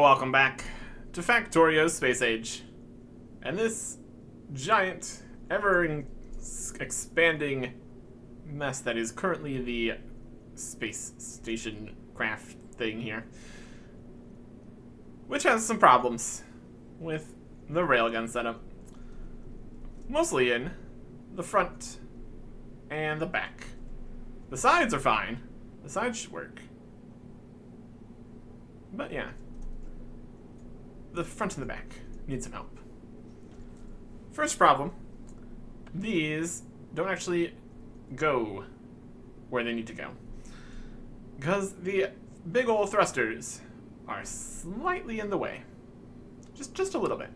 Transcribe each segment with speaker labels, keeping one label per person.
Speaker 1: welcome back to Factorio's Space Age. And this giant, ever-expanding mess that is currently the space station craft thing here. Which has some problems with the railgun setup. Mostly in the front and the back. The sides are fine. The sides should work. But yeah. The front and the back need some help. First problem, these don't actually go where they need to go. Because the big old thrusters are slightly in the way. Just a little bit.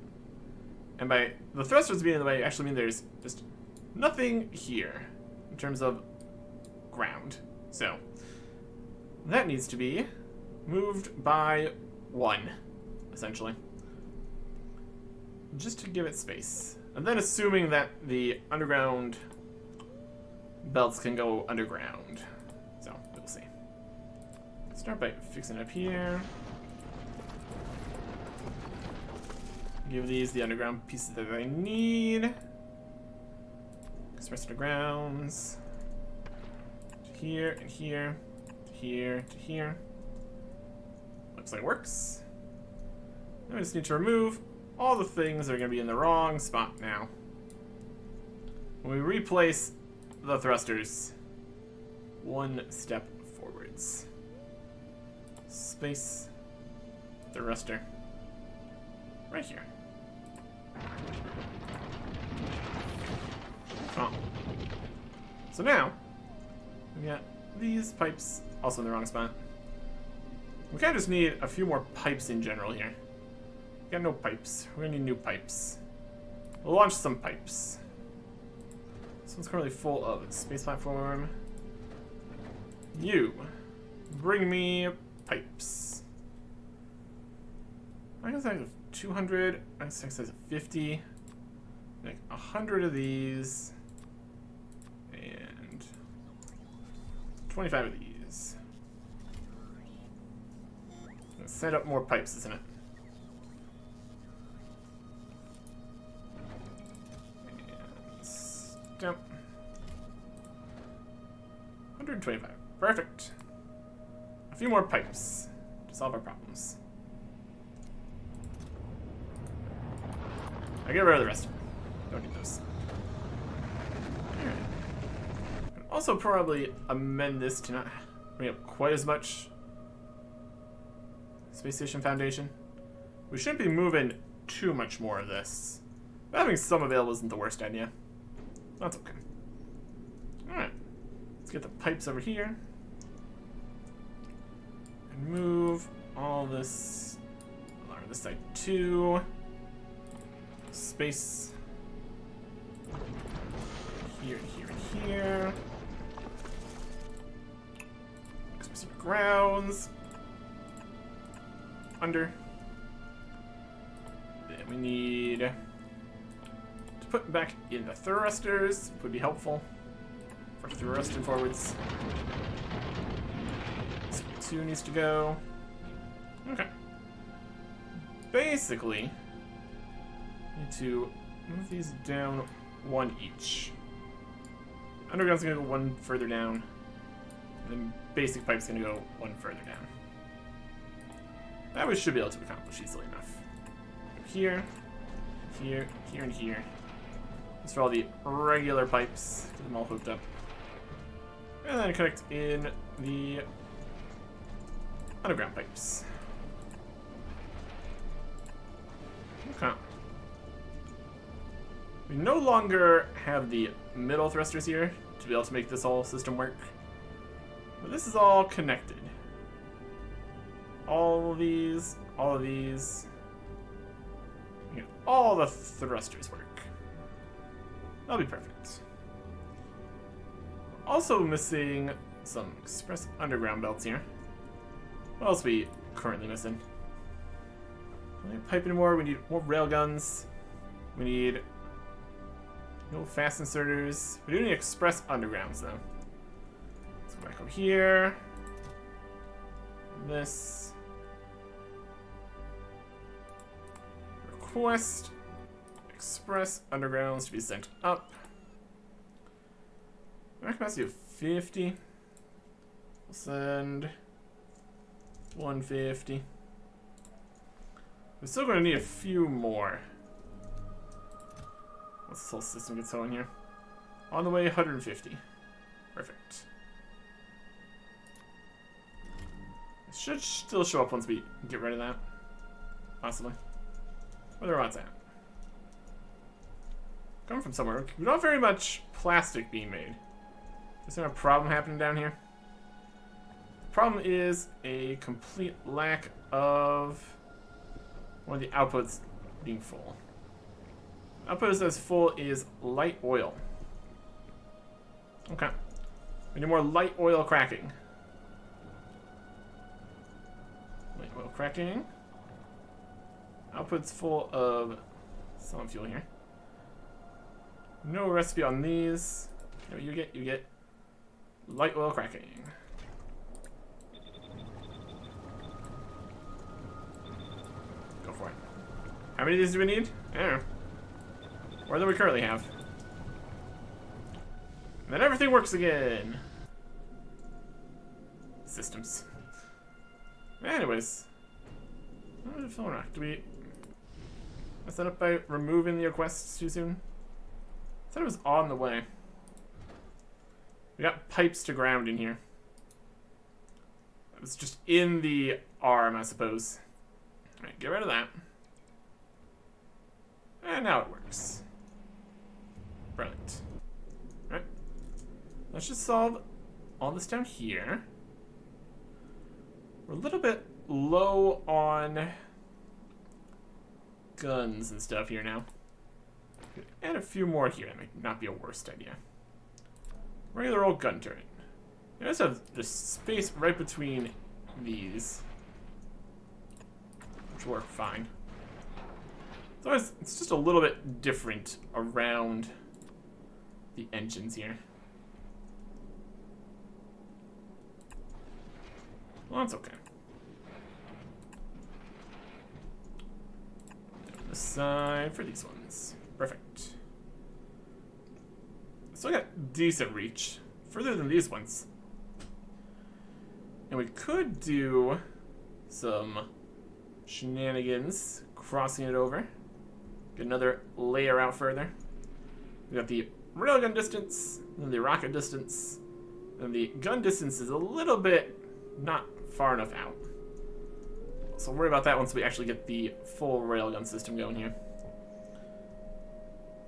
Speaker 1: And by the thrusters being in the way, I actually mean there's just nothing here in terms of ground. So, that needs to be moved by one, essentially. Just to give it space. And then assuming that the underground belts can go underground. So, we'll see. Start by fixing it up here. Give these the underground pieces that I need. Express undergrounds. To here and here. To here to here. Looks like it works. Now we just need to remove all the things that are going to be in the wrong spot now. When we replace the thrusters, one step forwards. Space thruster. Right here. Oh. So now, we got these pipes also in the wrong spot. We kind of just need a few more pipes in general here. We got no pipes. We're gonna need new pipes. We'll launch some pipes. This one's currently full of space platform. You, bring me pipes. I guess I have 200. I guess I have 50. Like 100 of these. And 25 of these. Let's set up more pipes, isn't it? And stamp. 125. Perfect. A few more pipes to solve our problems. I get rid of the rest of them. Don't need those. Alright. Also probably amend this to not bring up quite as much space station foundation. We shouldn't be moving too much more of this. But having some available isn't the worst idea. That's okay. Alright. Let's get the pipes over here. And move all this along this side too. Space. Here, here, and here. Express grounds. Under. Then we need to put back in the thrusters. Would be helpful for thrusting forwards. So 2 needs to go. Okay. Basically, need to move these down 1 each. Underground's gonna go 1 further down. And then basic pipe's gonna go 1 further down. That we should be able to accomplish easily enough. Go here, here, here, and here. These are all the regular pipes. Get them all hooked up. And then connect in the underground pipes. Okay. We no longer have the middle thrusters here to be able to make this whole system work. But this is all connected. All of these, all of these. You know, all the thrusters work. That'll be perfect. We're also missing some express underground belts here. What else are we currently missing? We need pipe anymore. We need more railguns. We need no fast inserters. We do need express undergrounds though. Let's go back over here. This. request express undergrounds to be sent up. Our capacity of 50. We'll send 150. We're still going to need a few more. Once this whole system gets going here. On the way, 150. Perfect. It should still show up once we get rid of that. Possibly. Where the robots at? Coming from somewhere. Not very much plastic being made. Is there a problem happening down here? The problem is a complete lack of one of the outputs being full. Output that's full is light oil. Okay. We need more light oil cracking. Light oil cracking. Output's full of solid fuel here. No recipe on these. No, you get light oil cracking. Go for it. How many of these do we need? I don't know. More than we currently have. And then everything works again. Systems. Anyways. Do we mess that up by removing the requests too soon? I thought it was on the way. We got pipes to ground in here. It was just in the arm, I suppose. Alright, get rid of that. And now it works. Brilliant. Alright. Let's just solve all this down here. We're a little bit low on guns and stuff here now. Add a few more here. That might not be a worst idea. Regular old gun turret. You guys have the space right between these, which work fine. So it's just a little bit different around the engines here. Well, that's okay. Down this side for these ones. Perfect. Still got decent reach. Further than these ones. And we could do some shenanigans crossing it over. Get another layer out further. We got the railgun distance, and the rocket distance, and the gun distance is a little bit not far enough out. So we'll worry about that once we actually get the full railgun system going here.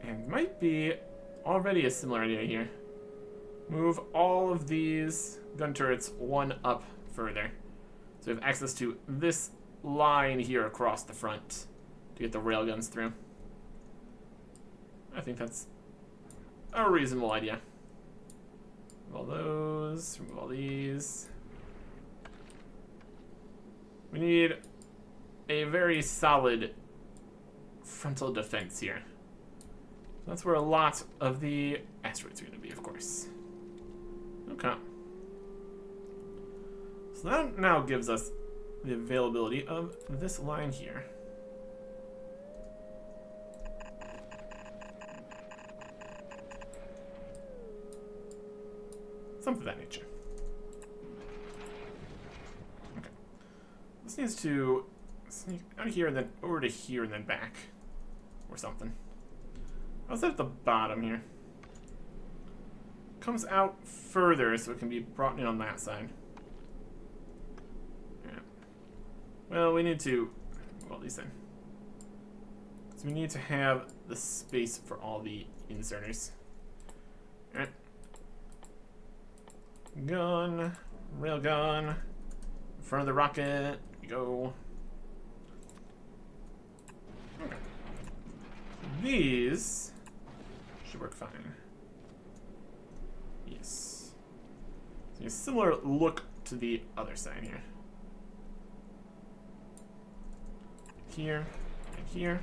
Speaker 1: And might be already a similar idea here. Move all of these gun turrets one up further. So we have access to this line here across the front to get the railguns through. I think that's a reasonable idea. Remove all those, remove all these. We need a very solid frontal defense here. That's where a lot of the asteroids are going to be, of course. Okay. So that now gives us the availability of this line here. Something of that nature. Okay. This needs to sneak out of here and then over to here and then back. Or something. How's that at the bottom here? Comes out further so it can be brought in on that side. Yeah. Well, we need to move all these in. So we need to have the space for all the inserters. Alright. Gun. Railgun. In front of the rocket. We go. Okay. These should work fine. Yes. So a similar look to the other side here. Here and here.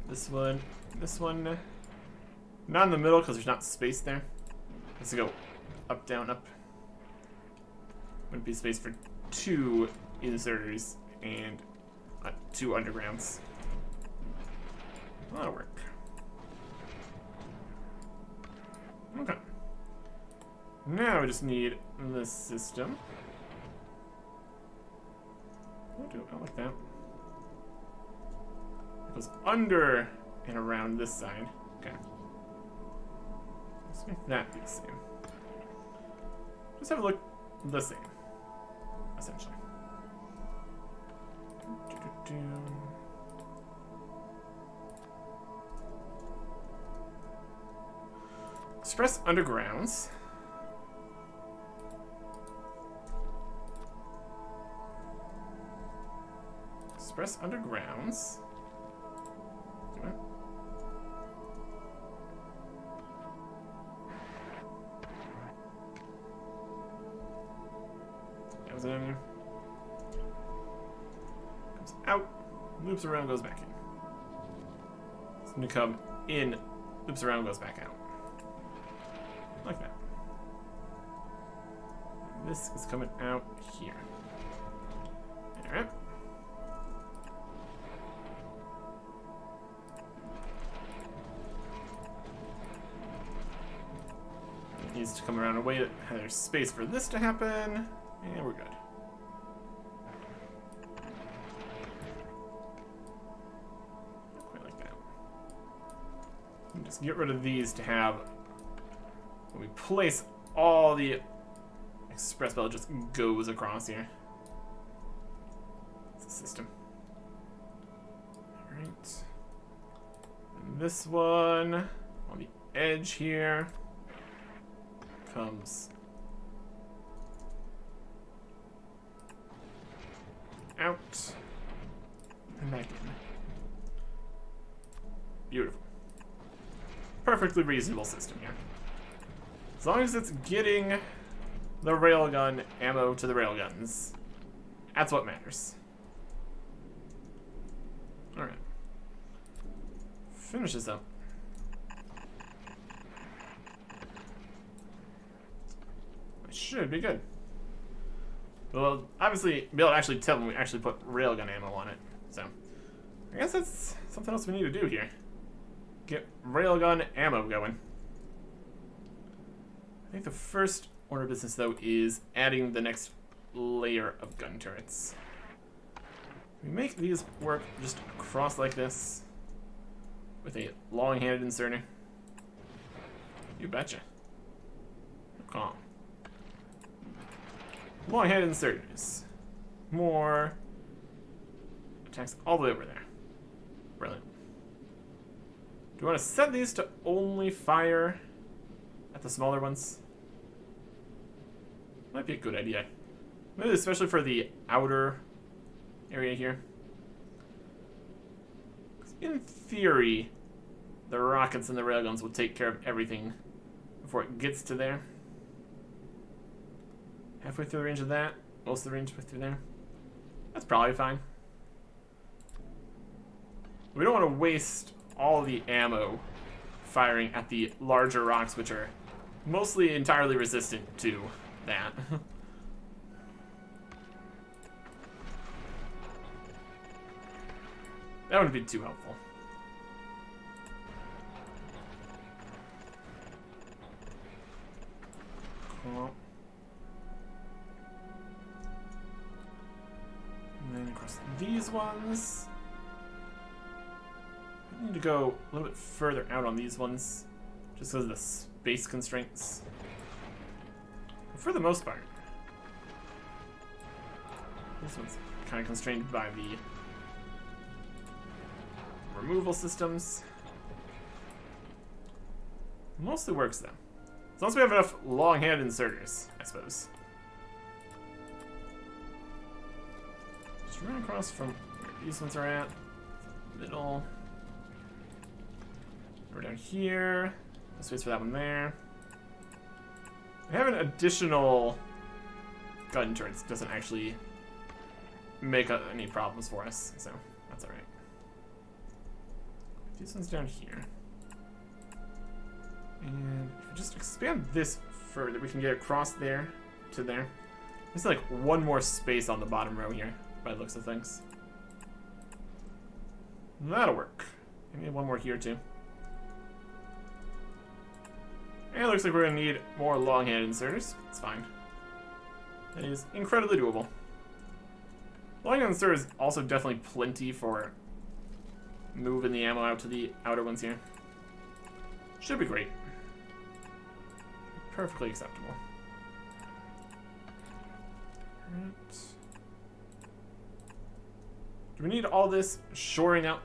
Speaker 1: This one. Not in the middle because there's not space there. Let's go up, down, up. Wouldn't be space for two inserters and 2 undergrounds. That'll work. Okay. Now we just need this system. I like that. It goes under and around this side. Okay. Let's make that be the same. Just have it look the same, essentially. Express undergrounds. Express undergrounds. Do it. That was it in here. Comes out, loops around, goes back in. It's going to come in, loops around, goes back out. Like that. This is coming out here. Alright. It needs to come around a way that there's space for this to happen. And we're good. Not quite like that. And just get rid of these to have, when we place all the express bell, it just goes across here. It's a system. Alright. And this one on the edge here comes out and back in. Beautiful. Perfectly reasonable system here. As long as it's getting the railgun ammo to the railguns, that's what matters. Alright. Finish this up. It should be good. Well, obviously, be able to actually tell when we actually put railgun ammo on it. So, I guess that's something else we need to do here. Get railgun ammo going. I think the first order of business, though, is adding the next layer of gun turrets. We make these work just across like this with a long-handed inserter. You betcha. Calm. Long-handed inserters. More attacks all the way over there. Brilliant. Do you want to set these to only fire at the smaller ones? Might be a good idea. Maybe especially for the outer area here. In theory, the rockets and the railguns will take care of everything before it gets to there. Halfway through the range of that, most of the range through there. That's probably fine. We don't want to waste all the ammo firing at the larger rocks, which are mostly entirely resistant to that. That wouldn't be too helpful. Cool. And then across these ones. I need to go a little bit further out on these ones, just because of the space constraints. But for the most part, this one's kind of constrained by the removal systems. Mostly works though. As long as we have enough long-handed inserters, I suppose. Just run across from where these ones are at. Middle. We're down here. No space for that one there. We have an additional gun turret. Doesn't actually make any problems for us, so that's alright. These ones down here. And if we just expand this further, we can get across there to there. There's like one more space on the bottom row here, by the looks of things. That'll work. Maybe one more here too. And it looks like we're gonna need more long-handed inserters. It's fine. That is incredibly doable. Long-handed inserters is also definitely plenty for moving the ammo out to the outer ones here. Should be great. Perfectly acceptable. Alright. Do we need all this shoring up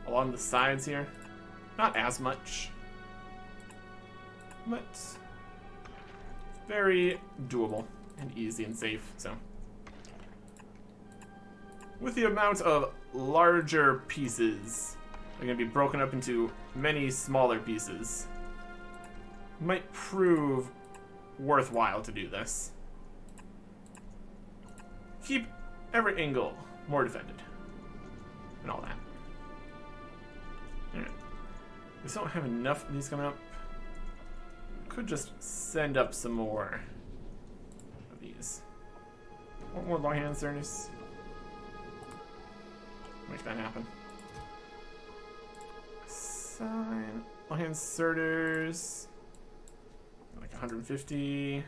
Speaker 1: along the sides here? Not as much, but very doable and easy and safe, so. With the amount of larger pieces, they're going to be broken up into many smaller pieces. Might prove worthwhile to do this. Keep every angle more defended. And all that. Alright. We still don't have enough of these coming up. Could just send up some more of these. One more long-hand inserters. Make that happen. Sign. Long-hand inserters. Like 150.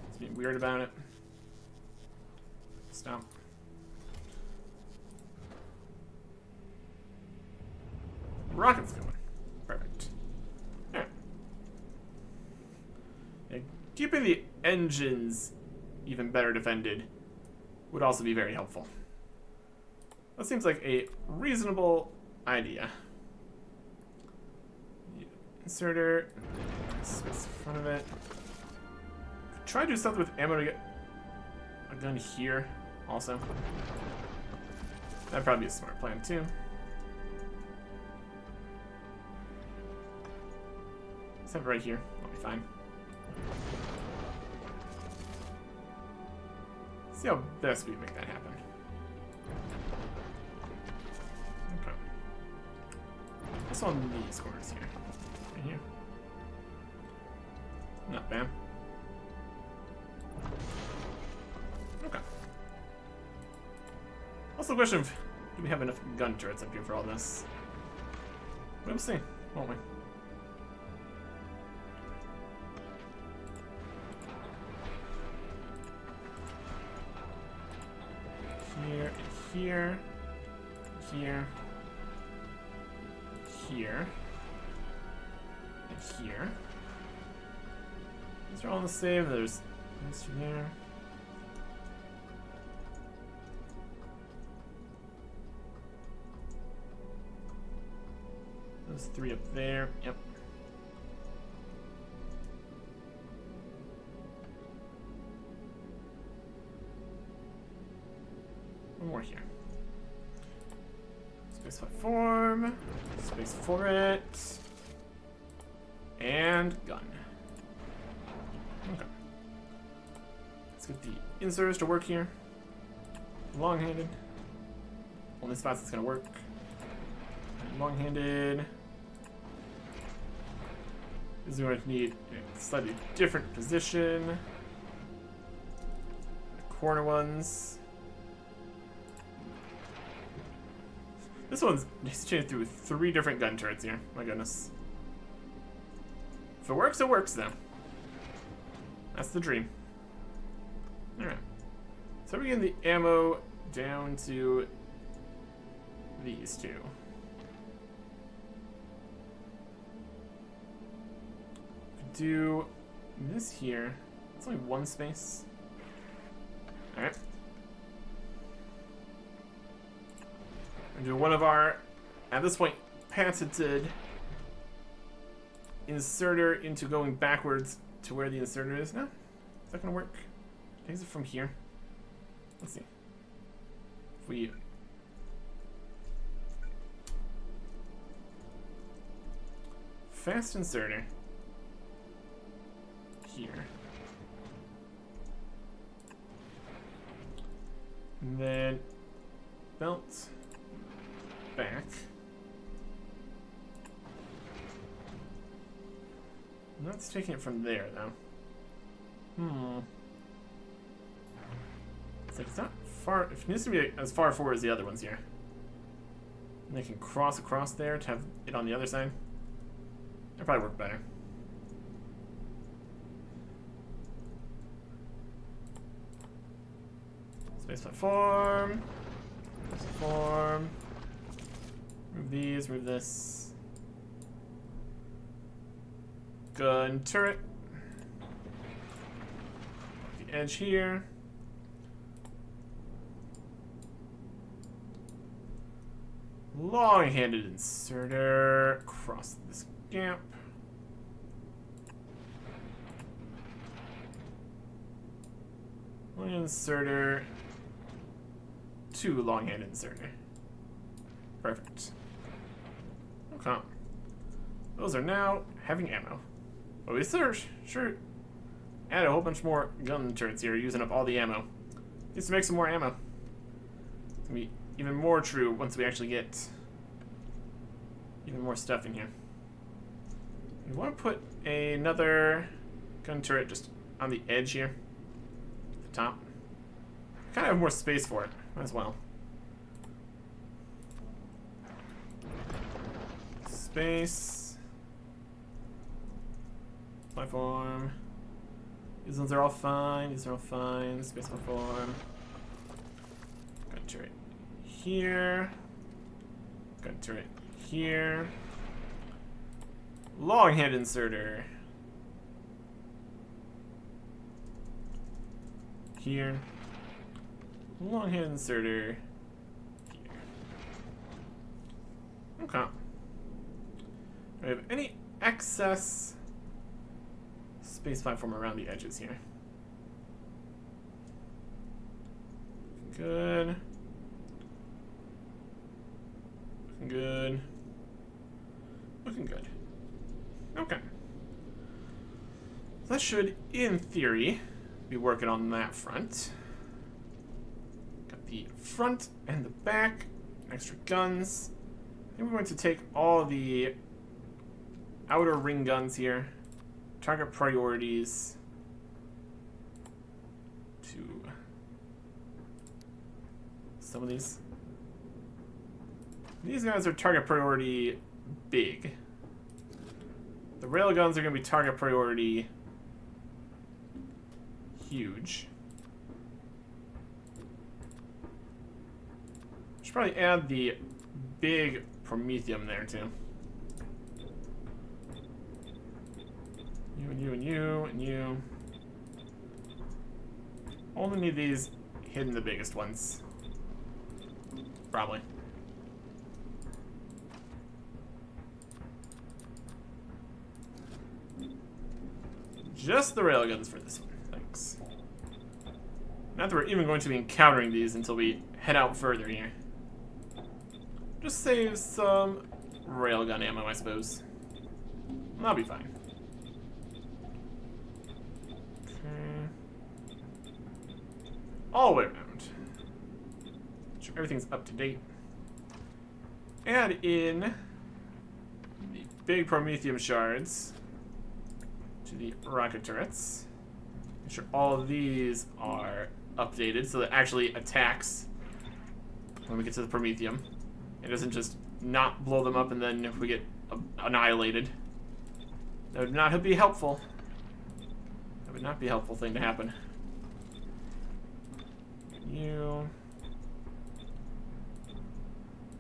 Speaker 1: It's being weird about it. Stop. Rocket's going. Perfect. Alright. Yeah, keeping the engines even better defended would also be very helpful. That seems like a reasonable idea. Inserter. Space in front of it. Try to do something with ammo to get a gun here also. That'd probably be a smart plan too. Set it right here. I'll be fine. See how best we can make that happen. Okay. What's on these corners here? Right here. Not bad. Okay. Also the question of, do we have enough gun turrets up here for all this? We'll see, won't we? Here, here, here, here, and here. These are all the same. There's this there. Those three up there. Yep. One more here. Space platform. Space for it. And gun. Okay. Let's get the inserters to work here. Long-handed. Only spots it's gonna work. Long-handed. This is going to need a slightly different position. The corner ones. This one's just changed through 3 different gun turrets here. My goodness. If it works, it works though. That's the dream. Alright. So we're getting the ammo down to these two. Do this here. It's only one space. Alright. Do one of our, at this point, patented inserter into going backwards to where the inserter is. No? Is that gonna work? Is it from here? Let's see. If we fast inserter here. And then belt back. That's taking it from there though. It's like it's not far. It needs to be as far forward as the other ones here. And they can cross across there to have it on the other side. That'd probably work better. Space platform. Platform. Move these, move this. Gun turret. The edge here. Long-handed inserter. Across this gap. One inserter. Two long-handed inserter. Perfect. Okay. Those are now having ammo. But we sure add a whole bunch more gun turrets here, using up all the ammo. Needs to make some more ammo. It's gonna be even more true once we actually get even more stuff in here. We want to put another gun turret just on the edge here, at the top. Kind of have more space for it as well. Space. Platform. These ones are all fine. These are all fine. Space platform. Gun turret here. Gun turret here. Long hand inserter. Here. Long hand inserter. Here. Okay. Do we have any excess space platform around the edges here? Good. Looking good. Looking good. Okay. That should, in theory, be working on that front. Got the front and the back. Extra guns. I think we're going to take all the outer ring guns here. Target priorities to some of these. These guys are target priority big. The railguns are going to be target priority huge. Should probably add the big Promethium there too. You and you and you and you. Only need these hidden the biggest ones. Probably. Just the railguns for this one. Thanks. Not that we're even going to be encountering these until we head out further here. Just save some railgun ammo, I suppose. That'll be fine. Okay. All the way around. Make sure everything's up to date. Add in the big Promethium shards to the rocket turrets. Make sure all of these are updated so that it actually attacks when we get to the Promethium. It doesn't just not blow them up and then if we get annihilated. That would not be helpful. That would not be a helpful thing to happen. You.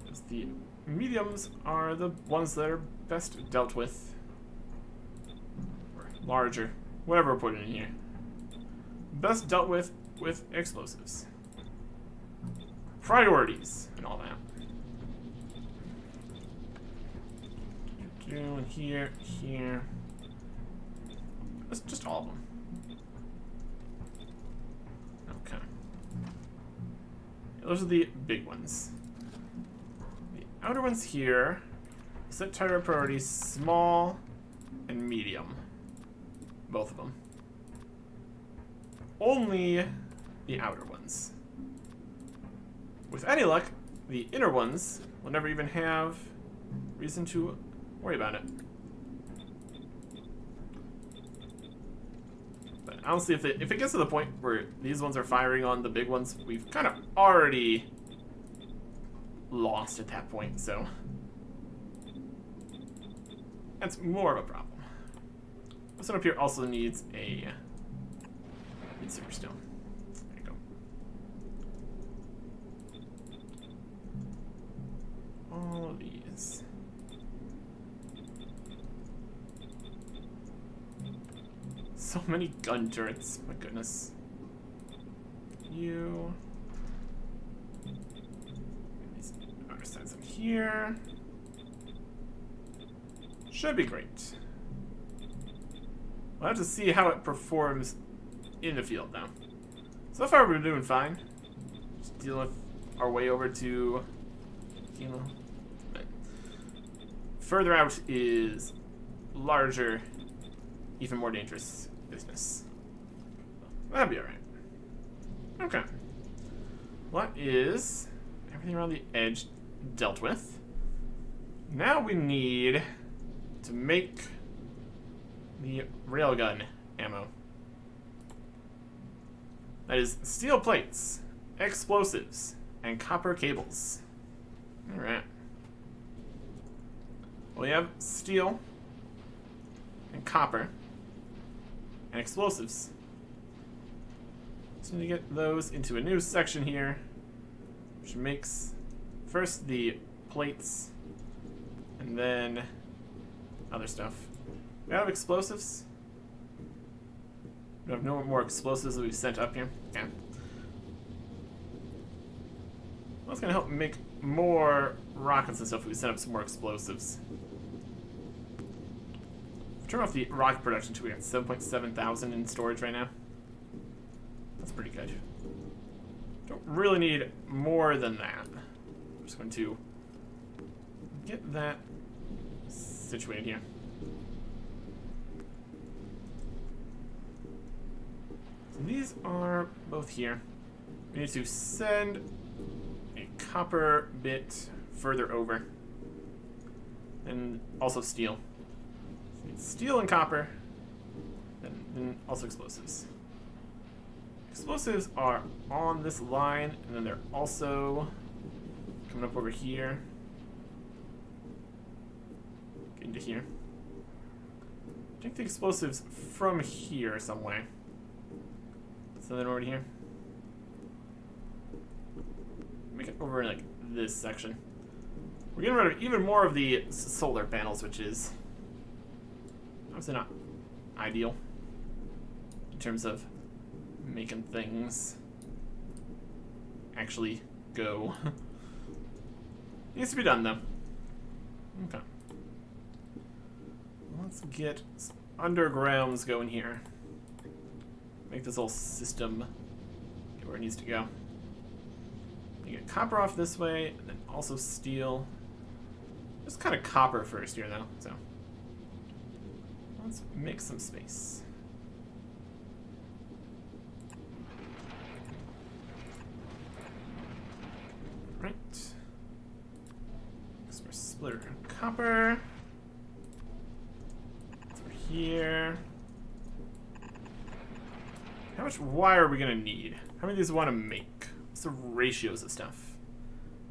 Speaker 1: Because the mediums are the ones that are best dealt with. Or larger. Whatever we're putting in here. Best dealt with explosives. Priorities and all that. Doing here, here. That's just all of them. Okay. Those are the big ones. The outer ones here, set target priority small and medium. Both of them. Only the outer ones. With any luck, the inner ones will never even have reason to worry about it. But honestly, if it gets to the point where these ones are firing on the big ones, we've kind of already lost at that point, so that's more of a problem. This one up here also needs a super stone. There you go. All of these. So many gun turrets, my goodness. You. These other sides in here. Should be great. We'll have to see how it performs in the field now. So far we're doing fine. Just dealing with our way over to, you know. But further out is larger, even more dangerous business. That'll be alright. Okay. What is everything around the edge dealt with? Now we need to make the railgun ammo. That is steel plates, explosives, and copper cables. Alright. We have steel and copper and explosives. So we need to get those into a new section here, which makes first the plates and then other stuff. We have explosives. We have no more explosives that we've sent up here. Yeah. Well, that's gonna help make more rockets and stuff if we set up some more explosives. Turn off the rocket production too. We got 7.7 thousand in storage right now. That's pretty good. Don't really need more than that. I'm just going to get that situated here. So these are both here. We need to send a copper bit further over. And also steel. Steel and copper, and then also explosives. Explosives are on this line, and then they're also coming up over here. Getting to here. Take the explosives from here somewhere. So then over to here. Make it over in like this section. We're getting rid of even more of the solar panels, which is obviously not ideal in terms of making things actually go. Needs to be done though. Okay. Let's get some undergrounds going here. Make this whole system get where it needs to go. You get copper off this way, and then also steel. Just kind of copper first here though, so. Let's make some space. Right. Express splitter and copper. Over here. How much wire are we gonna need? How many of these want to make? What's the ratios of stuff?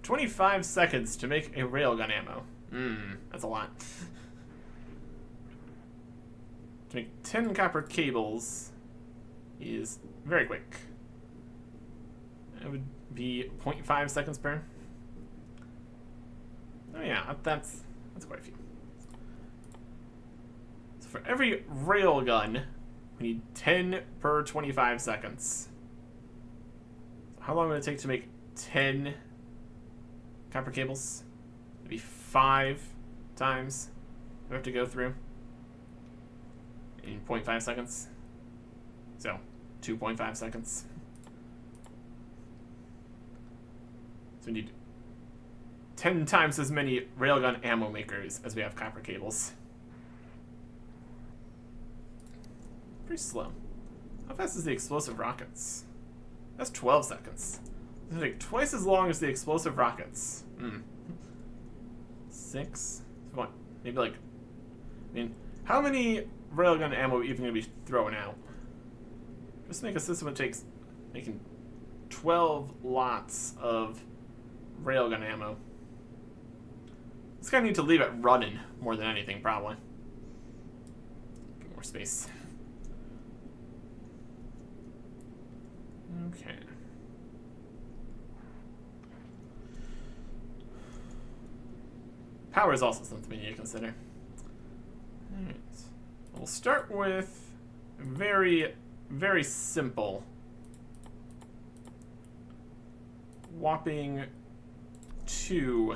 Speaker 1: 25 seconds to make a railgun ammo. That's a lot. To make 10 copper cables is very quick. It would be 0.5 seconds per. Oh yeah, that's quite a few. So for every railgun, we need 10 per 25 seconds. So how long would it take to make 10 copper cables? It'd be 5 times we have to go through in 0.5 seconds. So 2.5 seconds. So we need 10 times as many railgun ammo makers as we have copper cables. Pretty slow. How fast is the explosive rockets? That's 12 seconds. It's gonna take twice as long as the explosive rockets. 6? What? Maybe like, I mean, how many railgun ammo are you even gonna be throwing out? Just make a system that takes making 12 lots of railgun ammo. This guy need to leave it running more than anything, probably. Get more space. Okay. Power is also something we need to consider. Alright. We'll start with a very, very simple whopping 2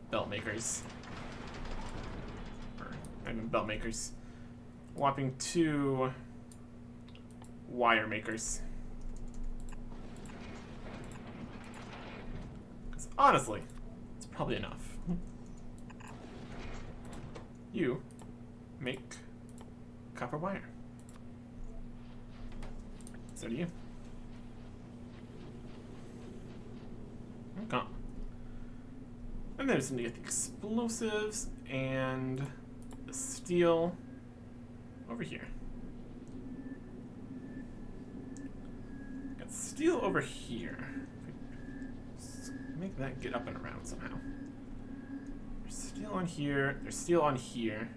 Speaker 1: belt makers. Or, I mean, belt makers. Whopping 2 wire makers. Because honestly, it's probably enough. You make copper wire. So do you. Okay. And then I just need to get the explosives and the steel over here. Got steel over here. Let's make that get up and around somehow. There's steel on here. There's steel on here.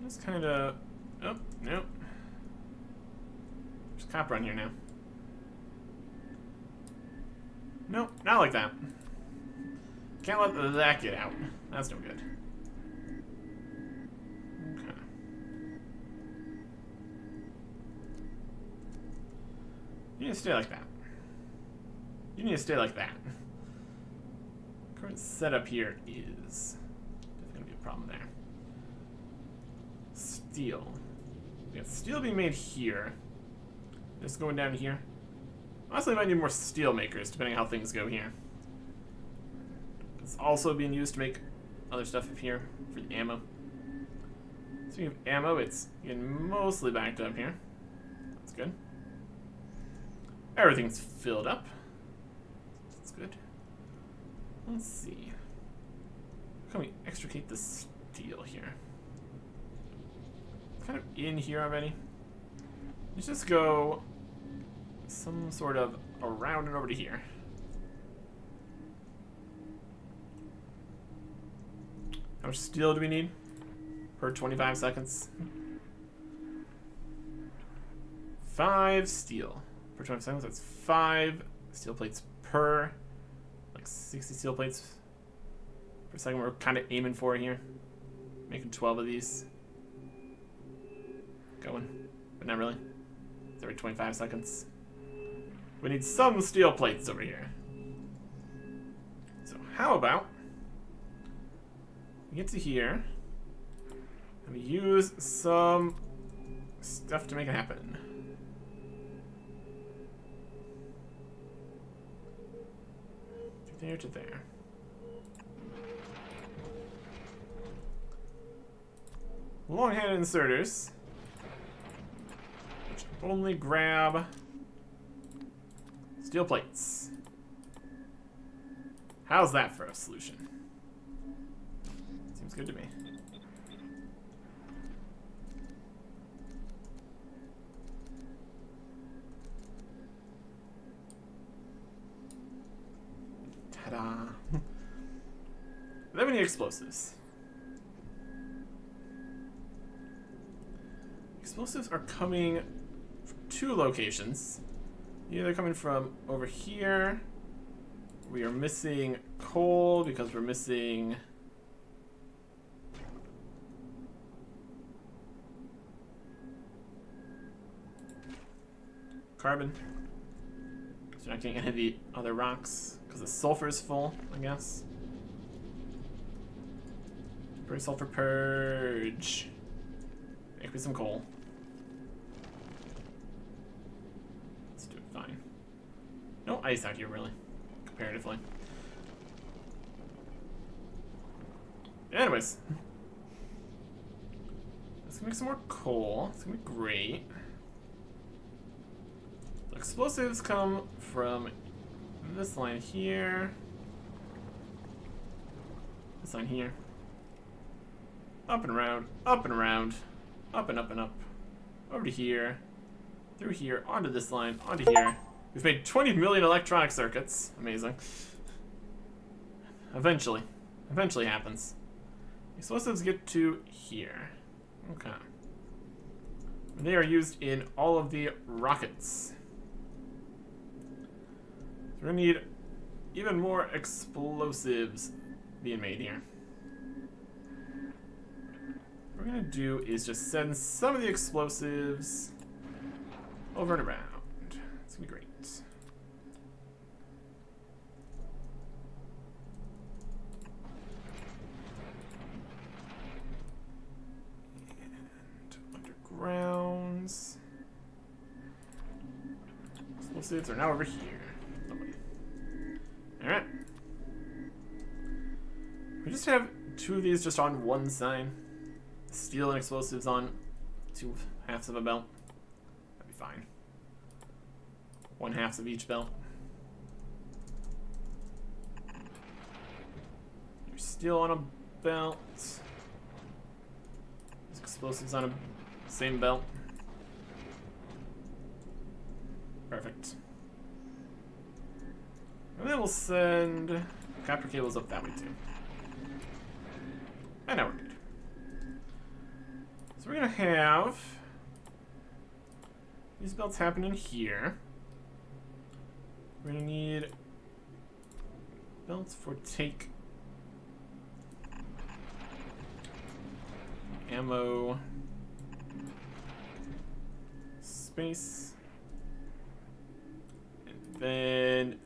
Speaker 1: Just kind of. Oh, nope. There's copper on here now. Nope, not like that. Can't let that get out. That's no good. Okay. You need to stay like that. You need to stay like that. Current setup here is definitely gonna be a problem there. Steel. We got steel being made here. Just going down here. Honestly, I might need more steel makers, depending on how things go here. It's also being used to make other stuff up here for the ammo. Speaking of ammo, it's getting mostly backed up here. That's good. Everything's filled up. That's good. Let's see. How can we extricate the steel here? It's kind of in here already. Let's just go some sort of around and over to here. How much steel do we need per 25 seconds? 5 steel per 25 seconds. That's 5 steel plates per, like 60 steel plates per second. We're kind of aiming for here. Making 12 of these. Going, but not really. It's every 25 seconds. We need some steel plates over here. So how about we get to here and we use some stuff to make it happen. To there to there. Long-handed inserters, which only grab steel plates. How's that for a solution? Seems good to me. Ta-da! Then we need explosives. Explosives are coming from 2 locations. Either coming from over here. We are missing coal because we're missing carbon. So you're not getting any of the other rocks because the sulfur is full, I guess. Temporary sulfur purge. Make me some coal. Fine. No ice out here, really, comparatively. Anyways, let's make some more coal. It's gonna be great. The explosives come from this line here, this line here, Up and around, up and around, up and up and up. Over to here, through here, onto this line, onto here. We've made 20 million electronic circuits. Amazing. Eventually. Eventually happens. Explosives get to here. Okay. They are used in all of the rockets. So we're gonna need even more explosives being made here. What we're gonna do is just send some of the explosives over and around. It's gonna be great. And undergrounds. Explosives are now over here. Lovely. Alright. We just have two of these just on one side. Steel and explosives on two halves of a belt. That'd be fine. One half of each belt. Your steel on a belt. There's explosives on a same belt. Perfect. And then we'll send copper cables up that way too. And now we're good. So we're gonna have these belts happening here. We're gonna need belts for take, ammo, space, and then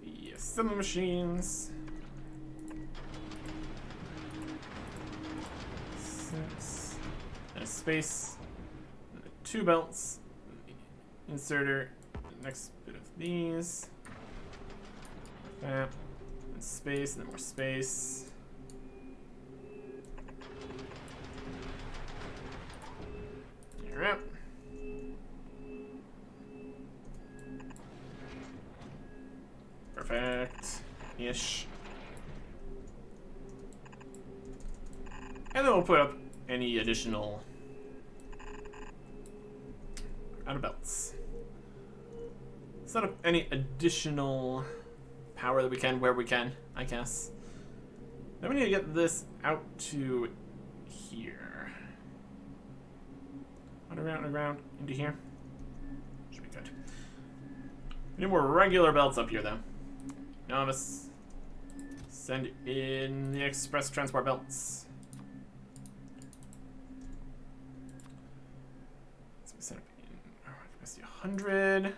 Speaker 1: the assembly machines. 6, and a space, and the 2 belts, inserter, next bit of these, that, and space, and then more space. You're out. Perfect-ish. And then we'll put up any additional out of belts. Set up any additional power that we can where we can, I guess. Then we need to get this out to here. Underground, into here. Should be good. We need more regular belts up here, though. Novice. Send in the express transport belts. So we set up in capacity 100.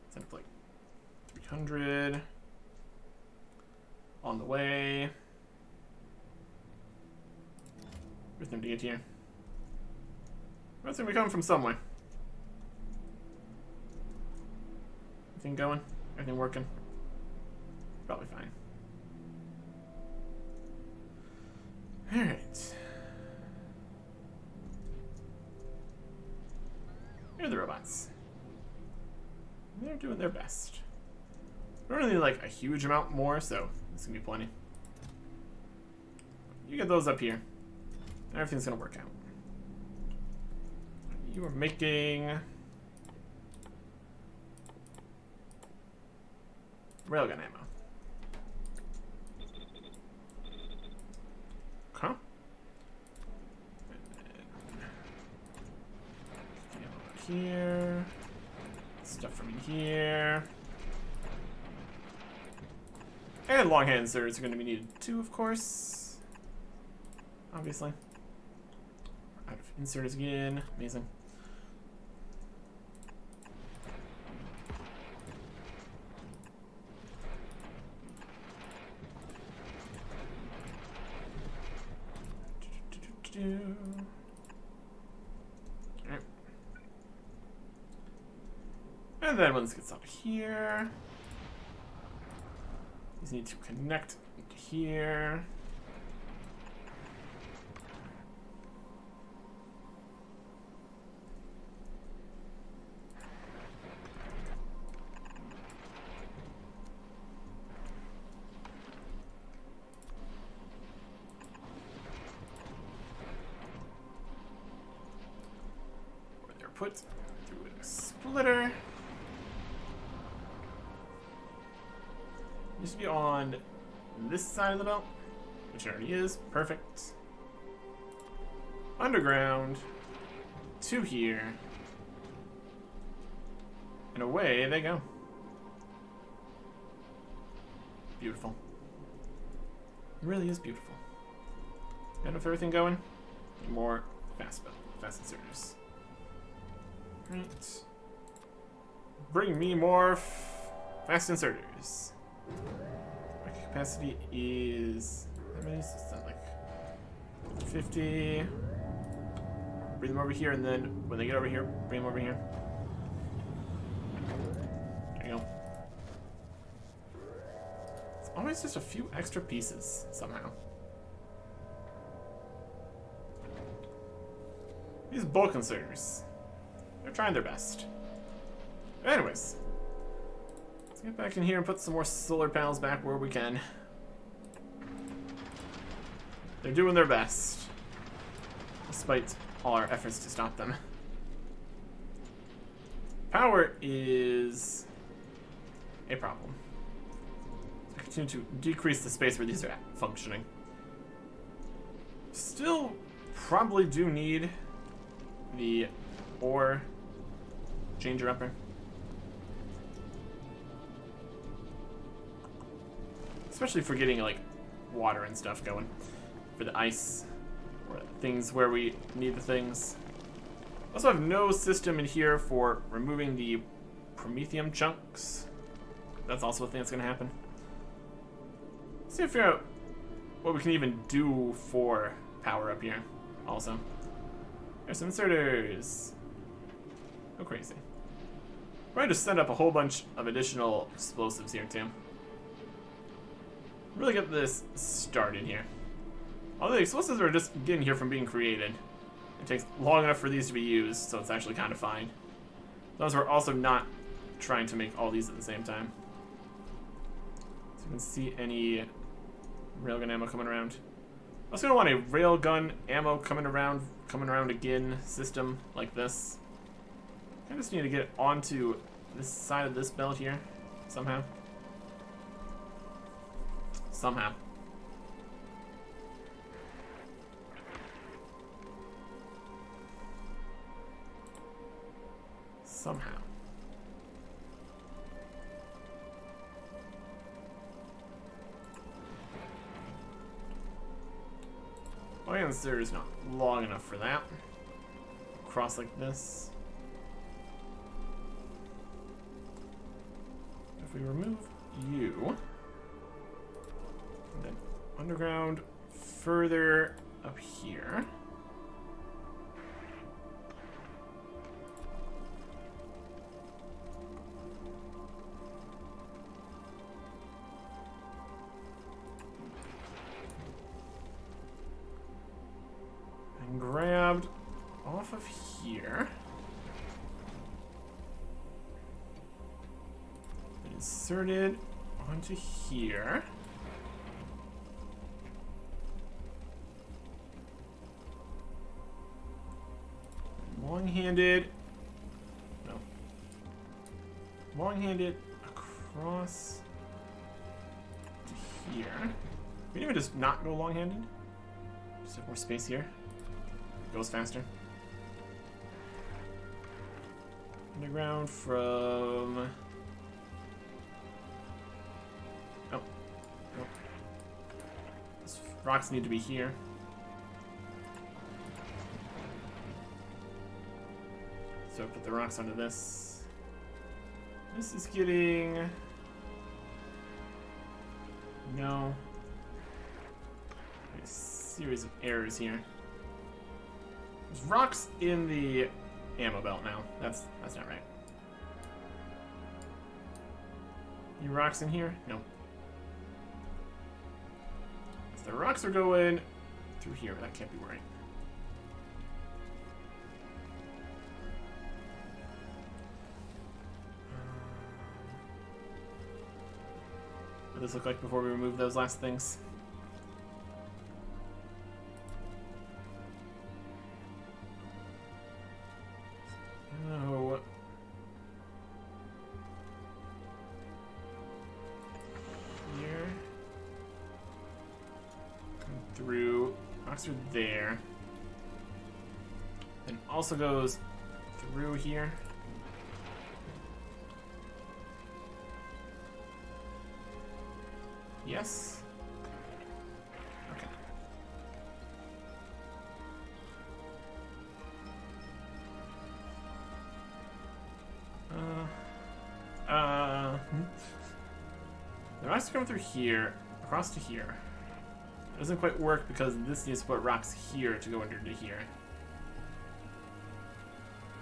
Speaker 1: Set up like 300. On the way. With them to get here. That's gonna be coming from somewhere. Everything going? Everything working? Probably fine. Alright. Here are the robots. They're doing their best. We don't really need like a huge amount more, so it's gonna be plenty. You get those up here. Everything's gonna work out. You are making railgun ammo. Huh? Here. Stuff from here. And long hand inserters are going to be needed too, of course. Obviously. Out of inserters again. Amazing. Alright. And then when this gets up here, these need to connect into here. put through a splitter. Used to be on this side of the belt, which it already is. Perfect. Underground to here. And away they go. Beautiful. It really is beautiful. And with everything going, more fast inserters. Right. Bring me more fast inserters. My capacity is, how many is that, like 50. Bring them over here, and then when they get over here, bring them over here. There you go. It's always just a few extra pieces somehow. These bulk inserters, they're trying their best. Anyways, let's get back in here and put some more solar panels back where we can. They're doing their best, despite all our efforts to stop them. Power is a problem. I continue to decrease the space where these are functioning. Still probably do need the ore changer upper. Especially for getting like water and stuff going. For the ice. Or things where we need the things. Also have no system in here for removing the promethium chunks. That's also a thing that's gonna happen. Let's see if we figure out what we can even do for power up here also. There's some inserters. Go crazy. We're going to set up a whole bunch of additional explosives here too. Really get this started here. Although the explosives are just getting here from being created. It takes long enough for these to be used, so it's actually kind of fine. Those are also not trying to make all these at the same time. So you can see any railgun ammo coming around. I'm also gonna want a railgun ammo coming around again system like this. I just need to get onto this side of this belt here somehow. Somehow. Oh, yeah, this there is not long enough for that. Cross like this. If we remove you, and then underground further up here. And grabbed off of here. Inserted onto here. Long-handed. No. Long-handed across to here. We can even just not go long-handed. Just have more space here. Goes faster. Underground from. Oh. Nope. These rocks need to be here. So put the rocks onto this. This is getting. No. A series of errors here. There's rocks in the ammo belt now. That's not right. Any rocks in here? No. So the rocks are going through here. That can't be right. What does this look like before we remove those last things? Rocks are there. And also goes through here. Yes. Okay. The rocks come through here, across to here. It doesn't quite work because this needs to put rocks here to go under to here.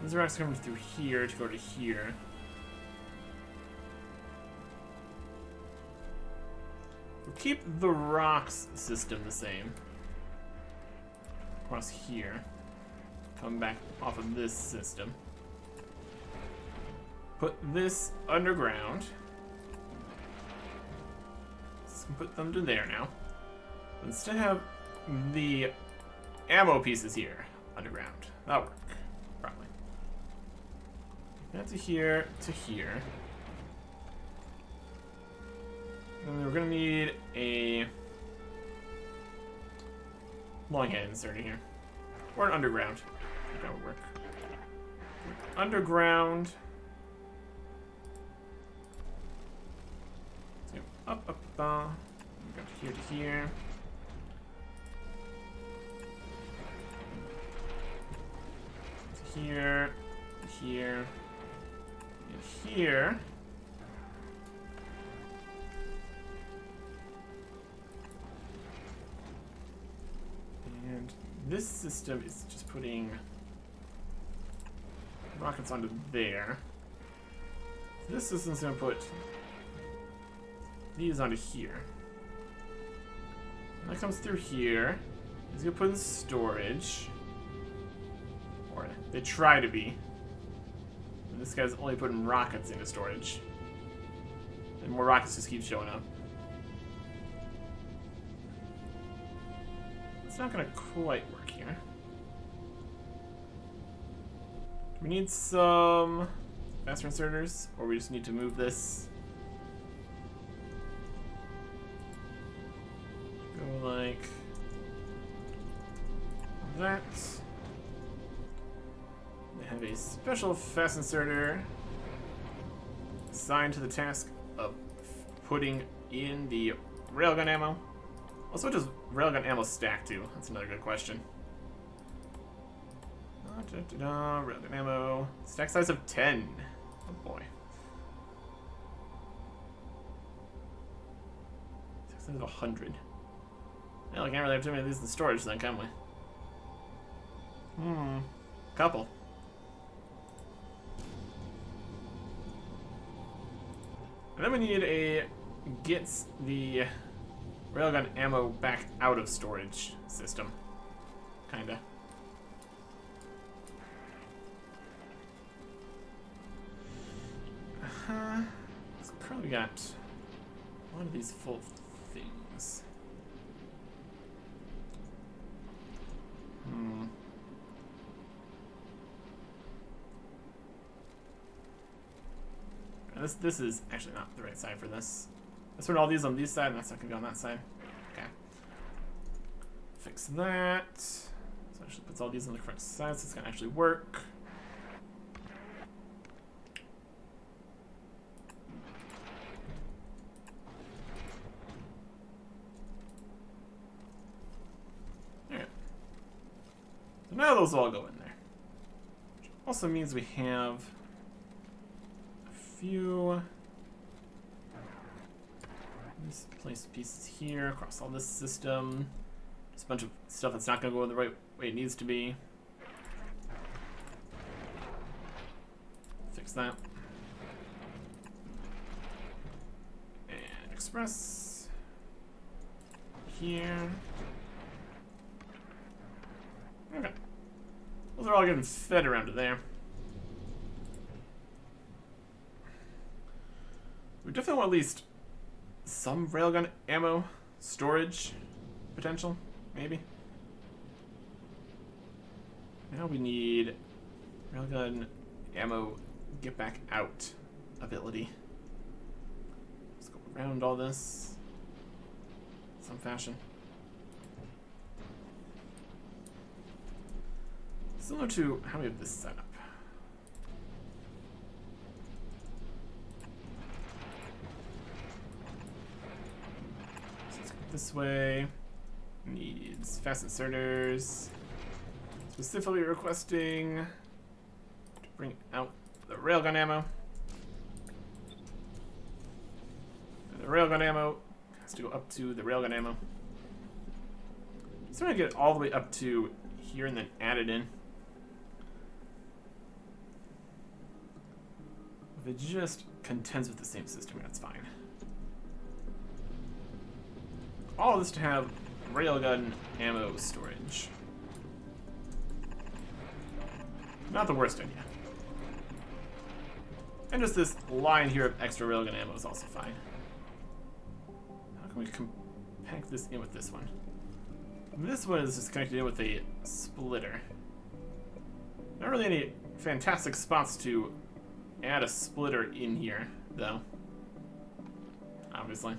Speaker 1: These rocks come through here to go to here. We'll keep the rocks system the same. Across here. Come back off of this system. Put this underground. Let's put them to there now. Instead have the ammo pieces here underground. That'll work, probably. That to here to here. And we're gonna need a long head inserted here. Or an underground. I think that would work. Underground. Let's go up, go to here to here. To here, here, and here. And this system is just putting rockets onto there. This system's gonna put these onto here. And that comes through here. It's gonna put in storage. Or they try to be. And this guy's only putting rockets into storage. And more rockets just keep showing up. It's not gonna quite work here. Do we need some faster inserters, or we just need to move this? Go like that. They have a special fast inserter assigned to the task of putting in the railgun ammo. Also, what does railgun ammo stack to? That's another good question. Railgun ammo. Stack size of 10. Oh boy. Stack size of 100. Well, we can't really have too many of these in storage then, can we? Couple. And then we need a gets the railgun ammo back out of storage system. Kinda. So currently got one of these full things. This is actually not the right side for this. Let's put all these on this side, and that's not gonna go on that side. Okay. Fix that. So it actually puts all these on the correct side, so it's gonna actually work. Alright. So now those all go in there. Which also means we have a few place pieces here across all this system. Just a bunch of stuff that's not going to go in the right way it needs to be. Fix that. And express here. Okay. Those are all getting fed around to there. We definitely want at least some railgun ammo storage potential, maybe. Now we need railgun ammo get back out ability. Let's go around all this in some fashion. Similar to how we have this set up. So let's go this way. Needs fast inserters. Specifically requesting to bring out the railgun ammo. And the railgun ammo has to go up to the railgun ammo. So I'm gonna get it all the way up to here and then add it in. If it just contends with the same system, that's fine. All of this to have railgun ammo storage. Not the worst idea. And just this line here of extra railgun ammo is also fine. How can we compact this in with this one? This one is just connected in with a splitter. Not really any fantastic spots to add a splitter in here, though. Obviously.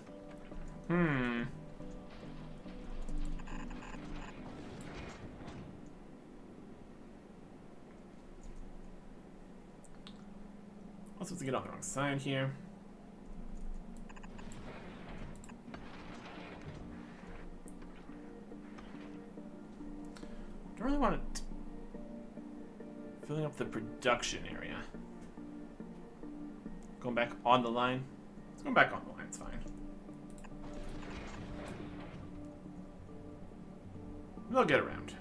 Speaker 1: Also, to get on the wrong side here. Don't really want it filling up the production area. Going back on the line. It's going back on the line, it's fine. They'll get around.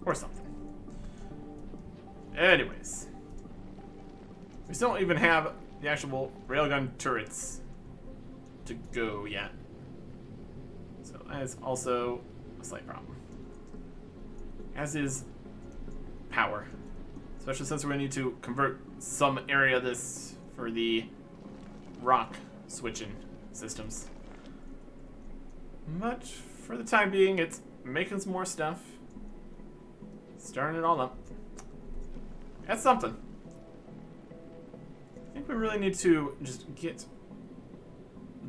Speaker 1: Or something. Anyways. We still don't even have the actual railgun turrets to go yet. So that is also a slight problem. As is power. Especially since we're going to need to convert some area of this for the rock switching systems. But for the time being, it's making some more stuff. Starting it all up. That's something. I think we really need to just get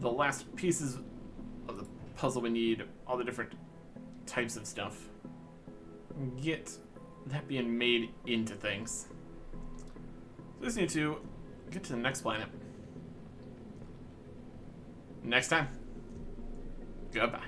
Speaker 1: the last pieces of the puzzle we need, all the different types of stuff. Get that being made into things. So we just need to get to the next planet. Next time. Goodbye.